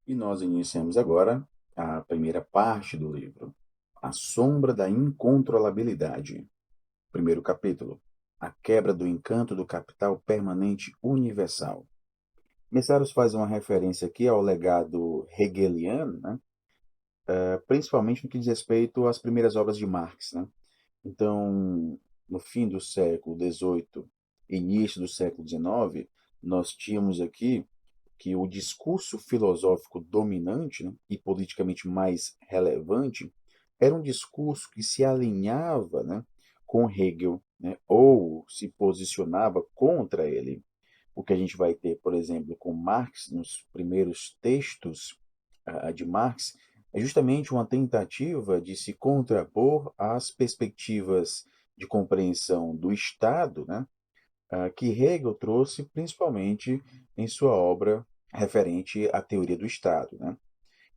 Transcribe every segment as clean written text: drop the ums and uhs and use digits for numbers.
E nós iniciamos agora a primeira parte do livro, A Sombra da Incontrolabilidade. Primeiro capítulo, A Quebra do Encanto do Capital Permanente Universal. Messaros faz uma referência aqui ao legado hegeliano, né? Principalmente no que diz respeito às primeiras obras de Marx, né? Então, no fim do século XVIII, início do século XIX, nós tínhamos aqui que o discurso filosófico dominante, né, e politicamente mais relevante era um discurso que se alinhava, né, com Hegel, né, ou se posicionava contra ele. O que a gente vai ter, por exemplo, com Marx, nos primeiros textos de Marx, é justamente uma tentativa de se contrapor às perspectivas de compreensão do Estado, né, que Hegel trouxe principalmente em sua obra referente à teoria do Estado, né?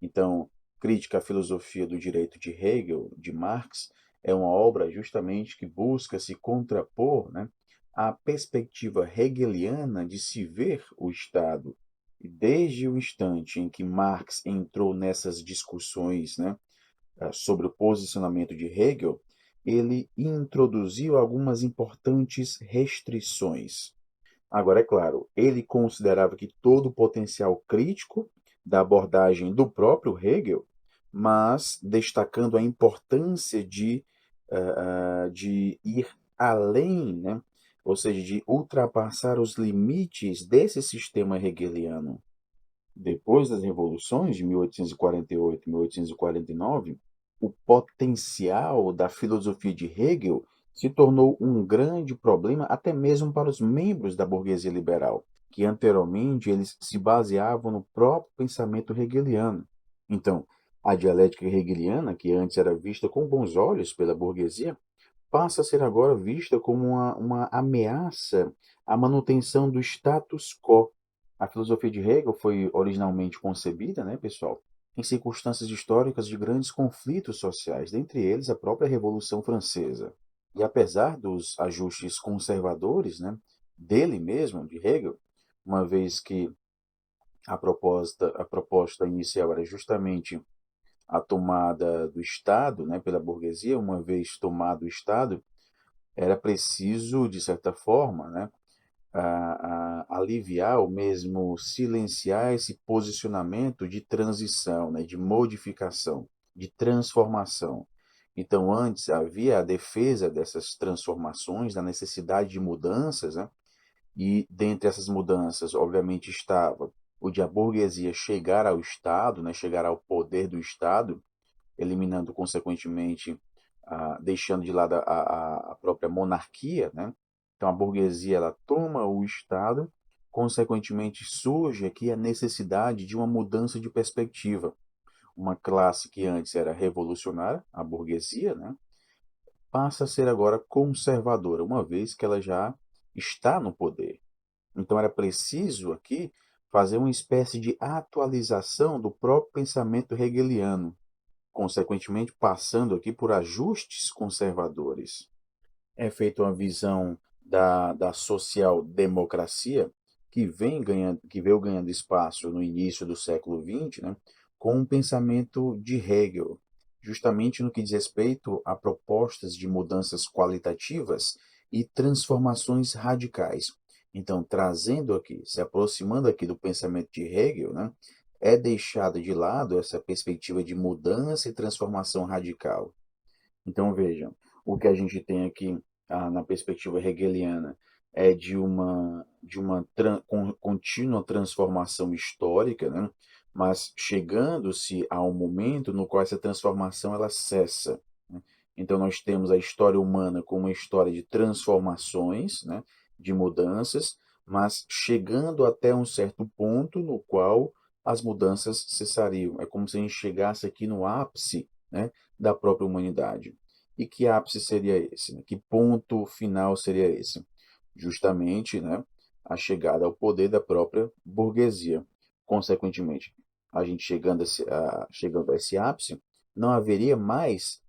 Então, Crítica à Filosofia do Direito de Hegel, de Marx, é uma obra justamente que busca se contrapor, né, à perspectiva hegeliana de se ver o Estado. E desde o instante em que Marx entrou nessas discussões, né, sobre o posicionamento de Hegel, ele introduziu algumas importantes restrições. Agora, é claro, ele considerava que todo o potencial crítico da abordagem do próprio Hegel, mas destacando a importância de ir além, né? Ou seja, de ultrapassar os limites desse sistema hegeliano. Depois das revoluções de 1848 e 1849, o potencial da filosofia de Hegel se tornou um grande problema até mesmo para os membros da burguesia liberal, que anteriormente eles se baseavam no próprio pensamento hegeliano. Então, a dialética hegeliana, que antes era vista com bons olhos pela burguesia, passa a ser agora vista como uma ameaça à manutenção do status quo. A filosofia de Hegel foi originalmente concebida, né, pessoal, em circunstâncias históricas de grandes conflitos sociais, dentre eles a própria Revolução Francesa. E apesar dos ajustes conservadores, né, dele mesmo, de Hegel, uma vez que a proposta inicial era justamente a tomada do Estado, né, pela burguesia, uma vez tomado o Estado, era preciso, de certa forma, né, aliviar ou mesmo silenciar esse posicionamento de transição, né, de modificação, de transformação. Então, antes havia a defesa dessas transformações, da necessidade de mudanças, né, e dentre essas mudanças, obviamente, estava o de a burguesia chegar ao Estado, né, chegar ao poder do Estado, eliminando, consequentemente, deixando de lado a própria monarquia, né? Então, a burguesia ela toma o Estado, consequentemente, surge aqui a necessidade de uma mudança de perspectiva. Uma classe que antes era revolucionária, a burguesia, né? Passa a ser agora conservadora, uma vez que ela já está no poder. Então, era preciso aqui fazer uma espécie de atualização do próprio pensamento hegeliano, consequentemente passando aqui por ajustes conservadores. É feita uma visão da social-democracia que veio ganhando espaço no início do século XX, né, com o pensamento de Hegel, justamente no que diz respeito a propostas de mudanças qualitativas e transformações radicais. Então, trazendo aqui, se aproximando aqui do pensamento de Hegel, né, é deixada de lado essa perspectiva de mudança e transformação radical. Então, vejam, o que a gente tem aqui na perspectiva hegeliana é de uma contínua transformação histórica, né? Mas chegando-se a um momento no qual essa transformação ela cessa, né? Então, nós temos a história humana como uma história de transformações, né? De mudanças, mas chegando até um certo ponto no qual as mudanças cessariam. É como se a gente chegasse aqui no ápice, né, da própria humanidade. E que ápice seria esse? Né? Que ponto final seria esse? Justamente, né, a chegada ao poder da própria burguesia. Consequentemente, a gente chegando a esse ápice, não haveria mais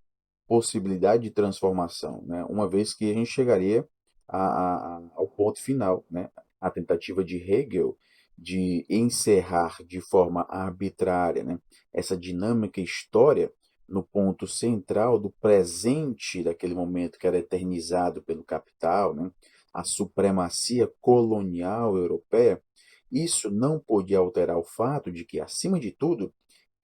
possibilidade de transformação, né? Uma vez que a gente chegaria ao ponto final, né? A tentativa de Hegel de encerrar de forma arbitrária, né, essa dinâmica história no ponto central do presente daquele momento que era eternizado pelo capital, né, a supremacia colonial europeia, isso não podia alterar o fato de que, acima de tudo,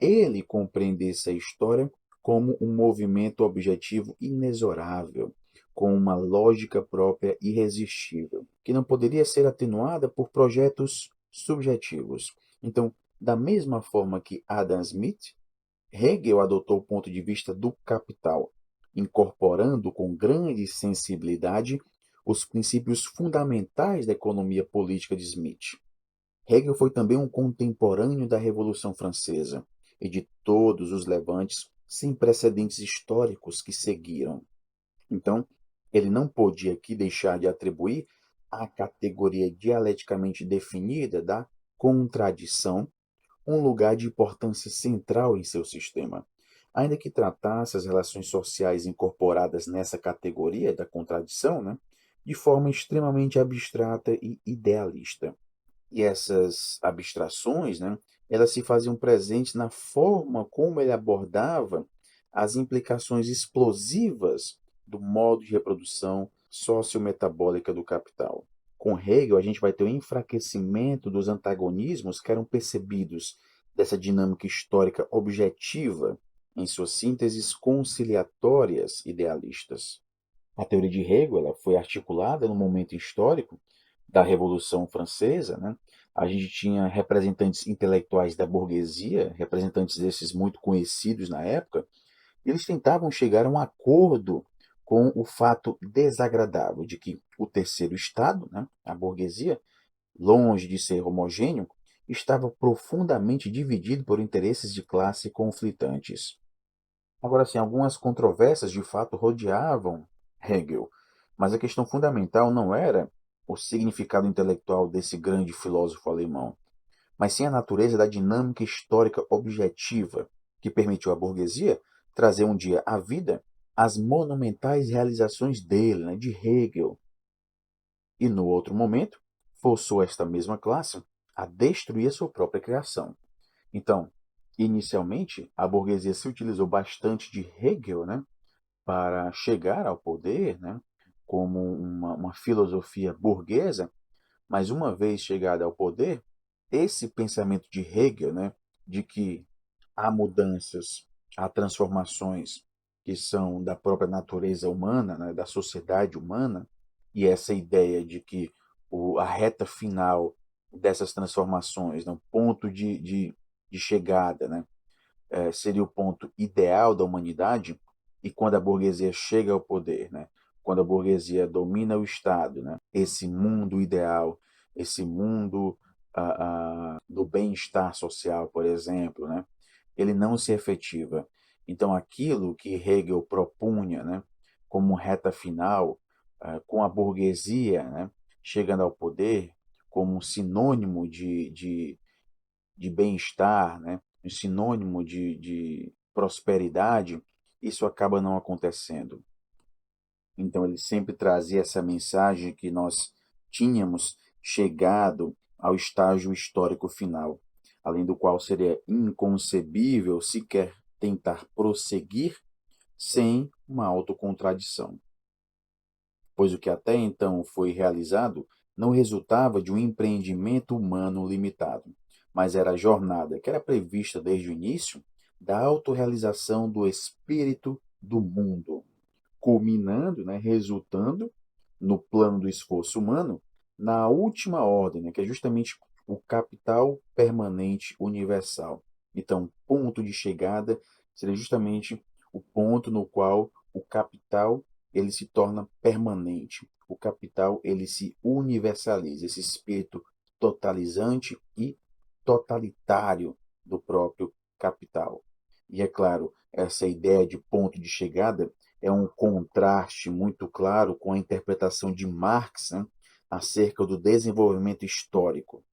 ele compreendesse a história como um movimento objetivo inexorável, com uma lógica própria irresistível, que não poderia ser atenuada por projetos subjetivos. Então, da mesma forma que Adam Smith, Hegel adotou o ponto de vista do capital, incorporando com grande sensibilidade os princípios fundamentais da economia política de Smith. Hegel foi também um contemporâneo da Revolução Francesa e de todos os levantes sem precedentes históricos que seguiram. Então, ele não podia aqui deixar de atribuir à categoria dialeticamente definida da contradição um lugar de importância central em seu sistema. Ainda que tratasse as relações sociais incorporadas nessa categoria da contradição, né, de forma extremamente abstrata e idealista. E essas abstrações, né, elas se faziam presentes na forma como ele abordava as implicações explosivas do modo de reprodução sociometabólica do capital. Com Hegel, a gente vai ter o enfraquecimento dos antagonismos que eram percebidos dessa dinâmica histórica objetiva em suas sínteses conciliatórias idealistas. A teoria de Hegel ela foi articulada no momento histórico da Revolução Francesa, né? A gente tinha representantes intelectuais da burguesia, representantes desses muito conhecidos na época, e eles tentavam chegar a um acordo com o fato desagradável de que o terceiro Estado, né, a burguesia, longe de ser homogêneo, estava profundamente dividido por interesses de classe conflitantes. Agora, sim, algumas controvérsias de fato rodeavam Hegel, mas a questão fundamental não era o significado intelectual desse grande filósofo alemão, mas sim a natureza da dinâmica histórica objetiva que permitiu à burguesia trazer um dia à vida as monumentais realizações dele, né, de Hegel, e no outro momento forçou esta mesma classe a destruir a sua própria criação. Então, inicialmente, a burguesia se utilizou bastante de Hegel, né, para chegar ao poder, né, como uma filosofia burguesa, mas uma vez chegada ao poder, esse pensamento de Hegel, né, de que há mudanças, há transformações que são da própria natureza humana, né, da sociedade humana, e essa ideia de que a reta final dessas transformações, né, o ponto de chegada, né, seria o ponto ideal da humanidade, e quando a burguesia chega ao poder, né, quando a burguesia domina o Estado, né, esse mundo ideal, esse mundo do bem-estar social, por exemplo, né, ele não se efetiva. Então, aquilo que Hegel propunha, né, como reta final, com a burguesia, né, chegando ao poder, como um sinônimo de bem-estar, né, um sinônimo de prosperidade, isso acaba não acontecendo. Então, ele sempre trazia essa mensagem que nós tínhamos chegado ao estágio histórico final, além do qual seria inconcebível sequer tentar prosseguir sem uma autocontradição, pois o que até então foi realizado não resultava de um empreendimento humano limitado, mas era a jornada que era prevista desde o início da autorrealização do espírito do mundo, culminando, né, resultando no plano do esforço humano na última ordem, né, que é justamente o capital permanente universal. Então, ponto de chegada seria justamente o ponto no qual o capital ele se torna permanente. O capital ele se universaliza, esse espírito totalizante e totalitário do próprio capital. E é claro, essa ideia de ponto de chegada é um contraste muito claro com a interpretação de Marx, né, acerca do desenvolvimento histórico.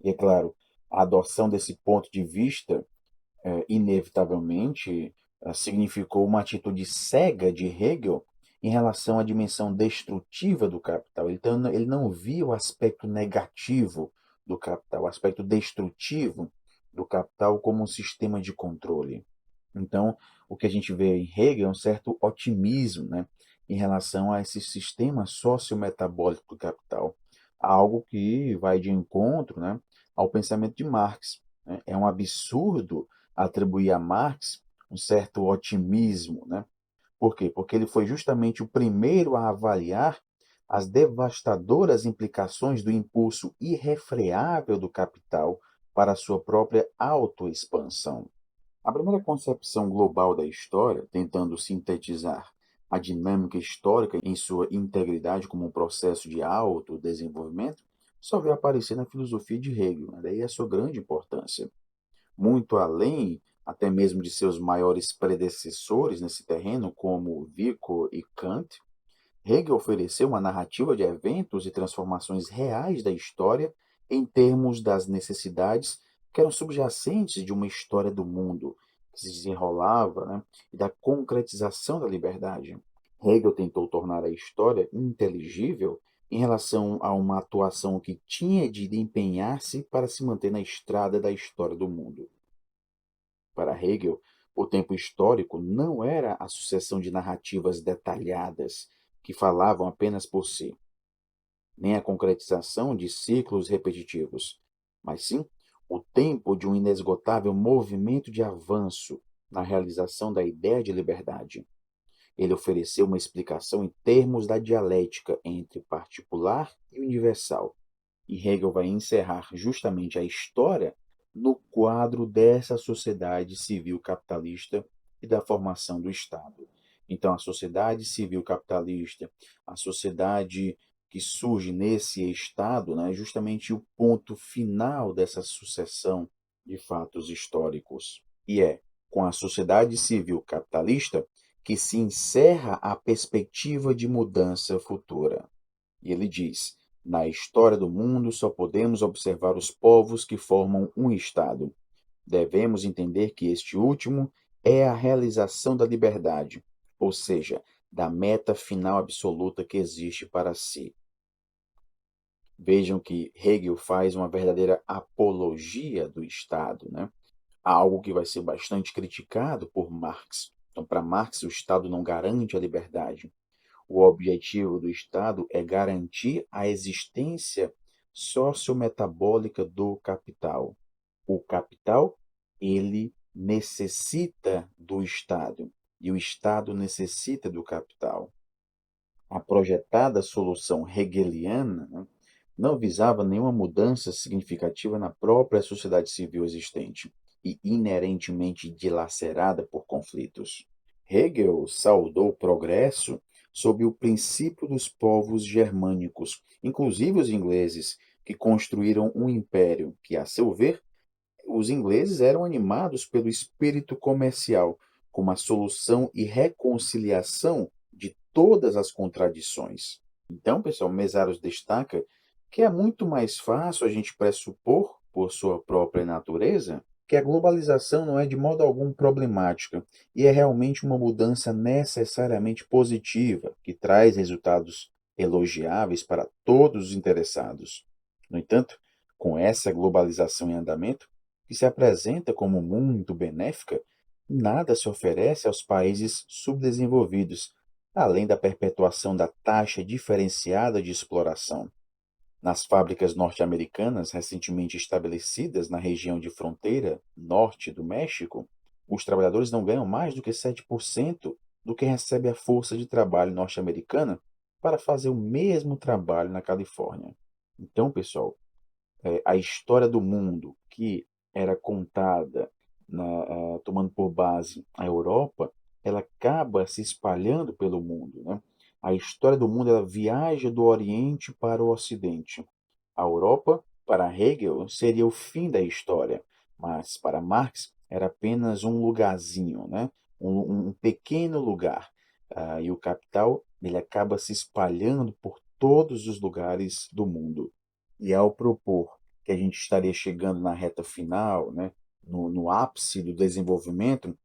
E é claro, a adoção desse ponto de vista, inevitavelmente, significou uma atitude cega de Hegel em relação à dimensão destrutiva do capital. Então, ele não via o aspecto negativo do capital, o aspecto destrutivo do capital como um sistema de controle. Então, o que a gente vê em Hegel é um certo otimismo, né, em relação a esse sistema sociometabólico do capital, algo que vai de encontro, né, ao pensamento de Marx, né? É um absurdo atribuir a Marx um certo otimismo, né? Por quê? Porque ele foi justamente o primeiro a avaliar as devastadoras implicações do impulso irrefreável do capital para a sua própria autoexpansão. A primeira concepção global da história, tentando sintetizar a dinâmica histórica em sua integridade como um processo de autodesenvolvimento, só veio aparecer na filosofia de Hegel, né? Daí a sua grande importância. Muito além, até mesmo de seus maiores predecessores nesse terreno, como Vico e Kant, Hegel ofereceu uma narrativa de eventos e transformações reais da história em termos das necessidades que eram subjacentes de uma história do mundo que se desenrolava, né, e da concretização da liberdade. Hegel tentou tornar a história inteligível em relação a uma atuação que tinha de empenhar-se para se manter na estrada da história do mundo. Para Hegel, o tempo histórico não era a sucessão de narrativas detalhadas que falavam apenas por si, nem a concretização de ciclos repetitivos, mas sim o tempo de um inesgotável movimento de avanço na realização da ideia de liberdade. Ele ofereceu uma explicação em termos da dialética entre o particular e o universal, e Hegel vai encerrar justamente a história no quadro dessa sociedade civil capitalista e da formação do Estado. Então, a sociedade civil capitalista, a sociedade que surge nesse Estado, né, é justamente o ponto final dessa sucessão de fatos históricos. E é com a sociedade civil capitalista que se encerra a perspectiva de mudança futura. E ele diz: na história do mundo só podemos observar os povos que formam um Estado. Devemos entender que este último é a realização da liberdade, ou seja, da meta final absoluta que existe para si. Vejam que Hegel faz uma verdadeira apologia do Estado, né? Algo que vai ser bastante criticado por Marx. Então, para Marx, o Estado não garante a liberdade. O objetivo do Estado é garantir a existência sociometabólica do capital. O capital, ele necessita do Estado e o Estado necessita do capital. A projetada solução hegeliana, né, não visava nenhuma mudança significativa na própria sociedade civil existente e inerentemente dilacerada por conflitos. Hegel saudou o progresso sob o princípio dos povos germânicos, inclusive os ingleses, que construíram um império que, a seu ver, os ingleses eram animados pelo espírito comercial, como a solução e reconciliação de todas as contradições. Então, pessoal, Mesaros destaca que é muito mais fácil a gente pressupor, por sua própria natureza, que a globalização não é de modo algum problemática e é realmente uma mudança necessariamente positiva, que traz resultados elogiáveis para todos os interessados. No entanto, com essa globalização em andamento, que se apresenta como muito benéfica, nada se oferece aos países subdesenvolvidos, além da perpetuação da taxa diferenciada de exploração. Nas fábricas norte-americanas recentemente estabelecidas na região de fronteira norte do México, os trabalhadores não ganham mais do que 7% do que recebe a força de trabalho norte-americana para fazer o mesmo trabalho na Califórnia. Então, pessoal, a história do mundo que era contada tomando por base a Europa, ela acaba se espalhando pelo mundo, né? A história do mundo ela viaja do Oriente para o Ocidente. A Europa, para Hegel, seria o fim da história, mas para Marx era apenas um lugarzinho, né? Um pequeno lugar. E o capital ele acaba se espalhando por todos os lugares do mundo. E ao propor que a gente estaria chegando na reta final, né, no ápice do desenvolvimento,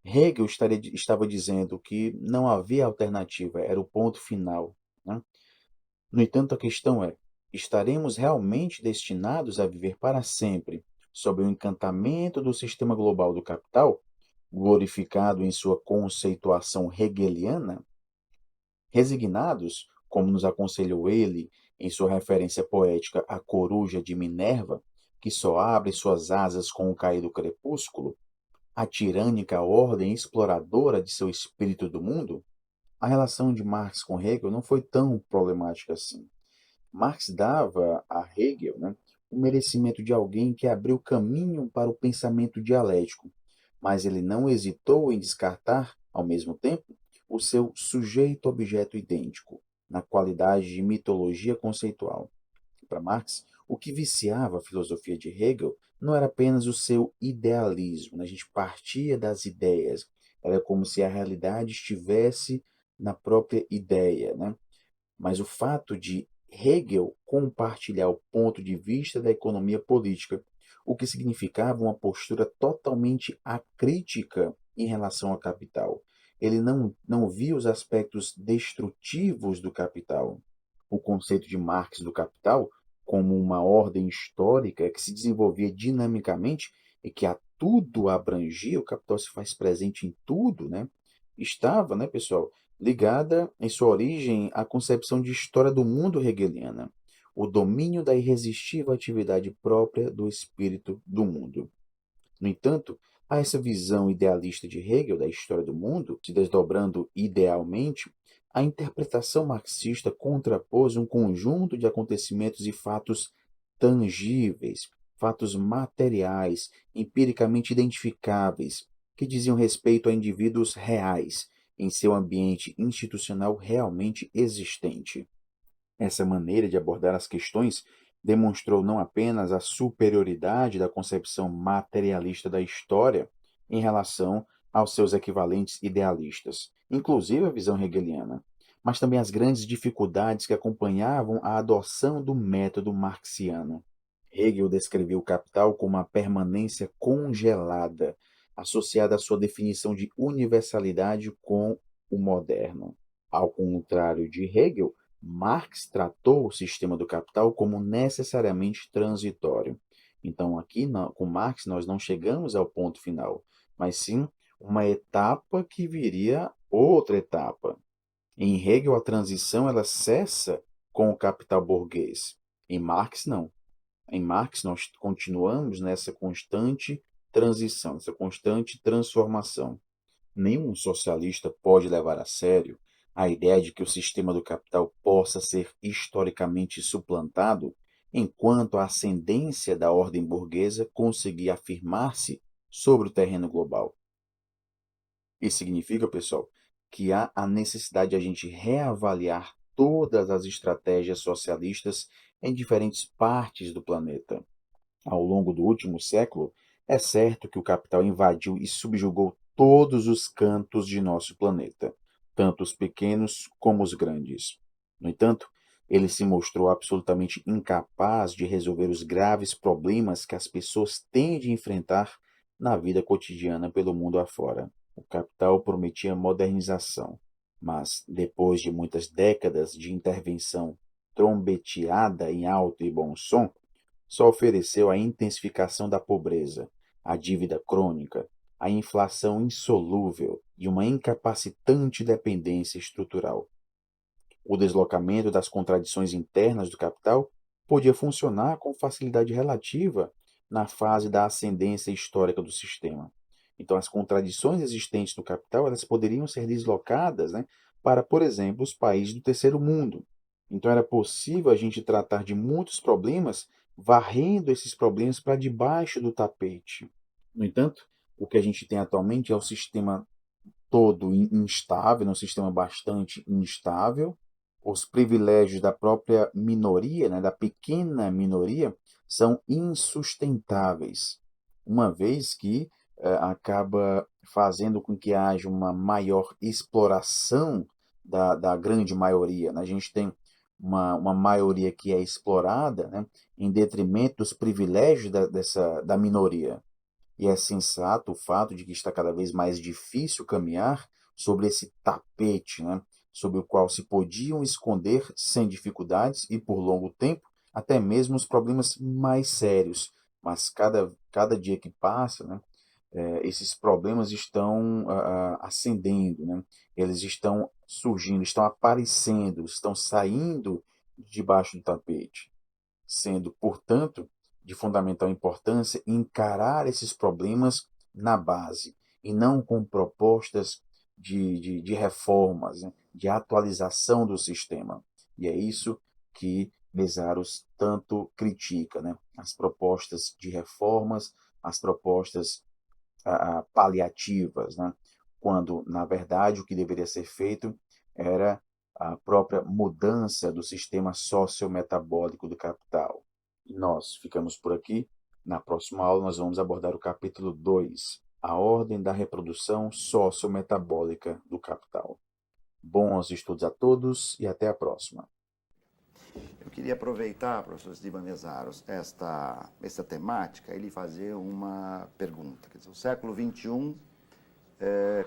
Hegel estava dizendo que não havia alternativa, era o ponto final. Né? No entanto, a questão é: Estaremos realmente destinados a viver para sempre sob o encantamento do sistema global do capital, glorificado em sua conceituação hegeliana? Resignados, como nos aconselhou ele em sua referência poética à coruja de Minerva, que só abre suas asas com o cair do crepúsculo, a tirânica ordem exploradora de seu espírito do mundo? A relação de Marx com Hegel não foi tão problemática assim. Marx dava a Hegel, o merecimento de alguém que abriu caminho para o pensamento dialético, mas ele não hesitou em descartar, ao mesmo tempo, o seu sujeito-objeto idêntico, na qualidade de mitologia conceitual. Para Marx, o que viciava a filosofia de Hegel não era apenas o seu idealismo, a gente partia das ideias, era como se a realidade estivesse na própria ideia, mas o fato de Hegel compartilhar o ponto de vista da economia política, o que significava uma postura totalmente acrítica em relação ao capital. Ele não via os aspectos destrutivos do capital. O conceito de Marx do capital como uma ordem histórica que se desenvolvia dinamicamente e que a tudo abrangia, o capital se faz presente em tudo, estava, pessoal, ligada em sua origem à concepção de história do mundo hegeliana, o domínio da irresistível atividade própria do espírito do mundo. No entanto, a essa visão idealista de Hegel da história do mundo, se desdobrando idealmente, a interpretação marxista contrapôs um conjunto de acontecimentos e fatos tangíveis, fatos materiais, empiricamente identificáveis, que diziam respeito a indivíduos reais, em seu ambiente institucional realmente existente. Essa maneira de abordar as questões demonstrou não apenas a superioridade da concepção materialista da história em relação aos seus equivalentes idealistas, inclusive a visão hegeliana, mas também as grandes dificuldades que acompanhavam a adoção do método marxiano. Hegel descreveu o capital como uma permanência congelada, associada à sua definição de universalidade com o moderno. Ao contrário de Hegel, Marx tratou o sistema do capital como necessariamente transitório. Então, aqui com Marx, nós não chegamos ao ponto final, mas sim uma etapa que viria outra etapa. Em Hegel, a transição ela cessa com o capital burguês. Em Marx, não. Em Marx, nós continuamos nessa constante transição, essa constante transformação. Nenhum socialista pode levar a sério a ideia de que o sistema do capital possa ser historicamente suplantado enquanto a ascendência da ordem burguesa conseguir afirmar-se sobre o terreno global. Isso significa, pessoal, que há a necessidade de a gente reavaliar todas as estratégias socialistas em diferentes partes do planeta. Ao longo do último século, é certo que o capital invadiu e subjugou todos os cantos de nosso planeta, tanto os pequenos como os grandes. No entanto, ele se mostrou absolutamente incapaz de resolver os graves problemas que as pessoas têm de enfrentar na vida cotidiana pelo mundo afora. O capital prometia modernização, mas, depois de muitas décadas de intervenção trombeteada em alto e bom som, só ofereceu a intensificação da pobreza, a dívida crônica, a inflação insolúvel e uma incapacitante dependência estrutural. O deslocamento das contradições internas do capital podia funcionar com facilidade relativa na fase da ascendência histórica do sistema. Então, as contradições existentes no capital elas poderiam ser deslocadas, para, por exemplo, os países do terceiro mundo. Então, era possível a gente tratar de muitos problemas varrendo esses problemas para debaixo do tapete. No entanto, o que a gente tem atualmente é o sistema todo instável, um sistema bastante instável. Os privilégios da própria minoria, da pequena minoria, são insustentáveis, uma vez que acaba fazendo com que haja uma maior exploração da grande maioria. A gente tem uma maioria que é explorada, em detrimento dos privilégios da minoria. E é sensato o fato de que está cada vez mais difícil caminhar sobre esse tapete, sobre o qual se podiam esconder sem dificuldades e por longo tempo até mesmo os problemas mais sérios. Mas cada dia que passa, né, esses problemas estão ascendendo, né? Eles estão surgindo, estão aparecendo, estão saindo debaixo do tapete, sendo, portanto, de fundamental importância encarar esses problemas na base e não com propostas de reformas, né? De atualização do sistema. E é isso que Mesaros tanto critica, né? As propostas de reformas, as propostas paliativas, né? Quando, na verdade, o que deveria ser feito era a própria mudança do sistema sociometabólico do capital. E nós ficamos por aqui. Na próxima aula, nós vamos abordar o capítulo 2, a ordem da reprodução sociometabólica do capital. Bons estudos a todos e até a próxima. Eu queria aproveitar, professor Esteban Mesaros, esta temática e lhe fazer uma pergunta. Quer dizer, o século XXI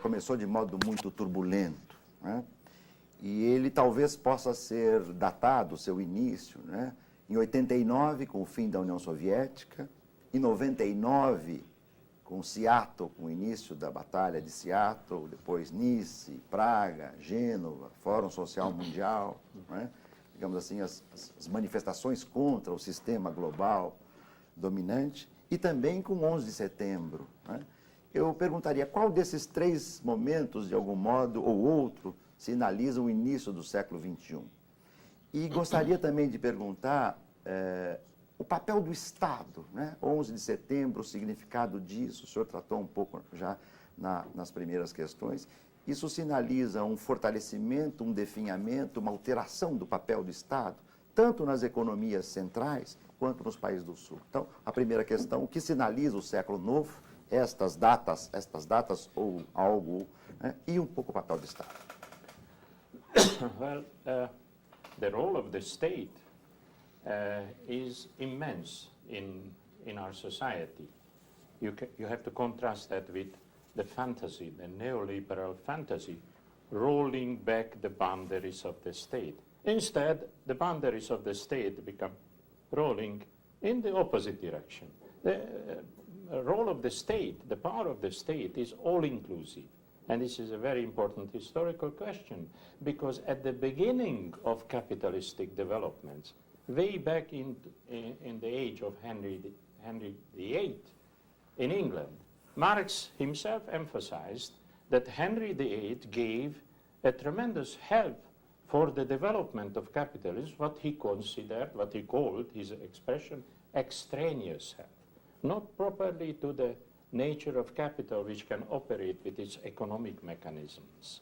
começou de modo muito turbulento, né? E ele talvez possa ser datado, o seu início, né, em 89, com o fim da União Soviética, em 99, com Seattle, com o início da Batalha de Seattle, depois Nice, Praga, Gênova, Fórum Social Mundial, né? Digamos assim, as manifestações contra o sistema global dominante, e também com 11 de setembro. Né? Eu perguntaria, qual desses três momentos, de algum modo ou outro, sinaliza o início do século XXI? E gostaria também de perguntar o papel do Estado, né? 11 de setembro, o significado disso, o senhor tratou um pouco já nas primeiras questões. Isso sinaliza um fortalecimento, um definhamento, uma alteração do papel do Estado, tanto nas economias centrais quanto nos países do Sul. Então, a primeira questão, o que sinaliza o século novo, estas datas ou algo, né? E um pouco o papel do Estado. Well, the role of the state is immense in our society. You have to contrast that with the fantasy, the neoliberal fantasy, rolling back the boundaries of the state. Instead, the boundaries of the state become rolling in the opposite direction. The role of the state, the power of the state is all-inclusive. And this is a very important historical question, because at the beginning of capitalistic developments, way back in the age of Henry VIII in England, Marx himself emphasized that Henry VIII gave a tremendous help for the development of capitalism, what he called, his expression, extraneous help, not properly to the nature of capital, which can operate with its economic mechanisms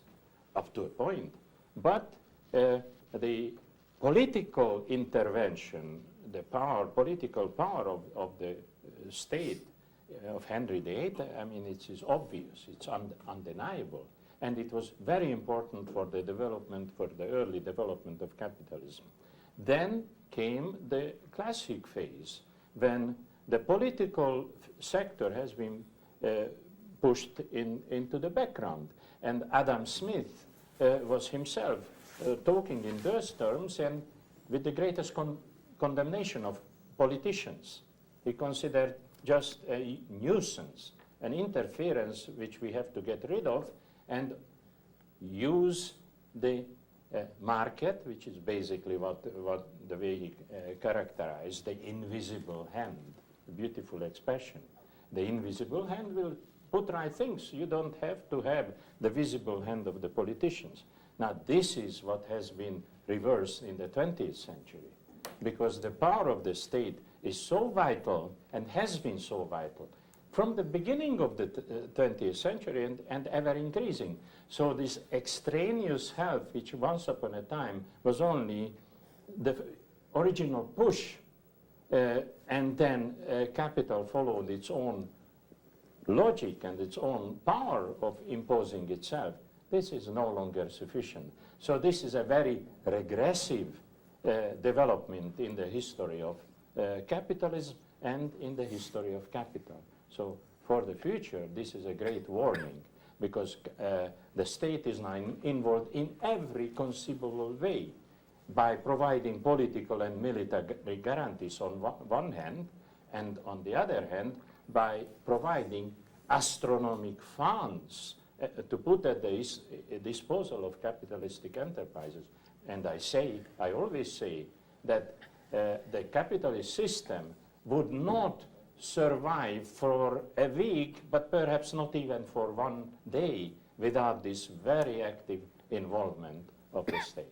up to a point. But the political intervention, the political power of the state of Henry VIII, I mean, it is obvious, it's undeniable. And it was very important for the early development of capitalism. Then came the classic phase, when the political sector has been pushed into the background. And Adam Smith was himself talking in those terms and with the greatest condemnation of politicians. He considered just a nuisance, an interference which we have to get rid of and use the market, which is basically what the way he characterized the invisible hand, a beautiful expression. The invisible hand will put right things. You don't have to have the visible hand of the politicians. Now, this is what has been reversed in the 20th century, because the power of the state is so vital and has been so vital from the beginning of the 20th century and ever increasing. So this extraneous help, which once upon a time was only the original push, and then capital followed its own logic and its own power of imposing itself, this is no longer sufficient. So this is a very regressive development in the history of capitalism and in the history of capital. So for the future, this is a great warning, because the state is now involved in every conceivable way by providing political and military guarantees on one hand, and on the other hand, by providing astronomical funds to put at the disposal of capitalistic enterprises. And I always say that the capitalist system would not survive for a week, but perhaps not even for one day, without this very active involvement of the state.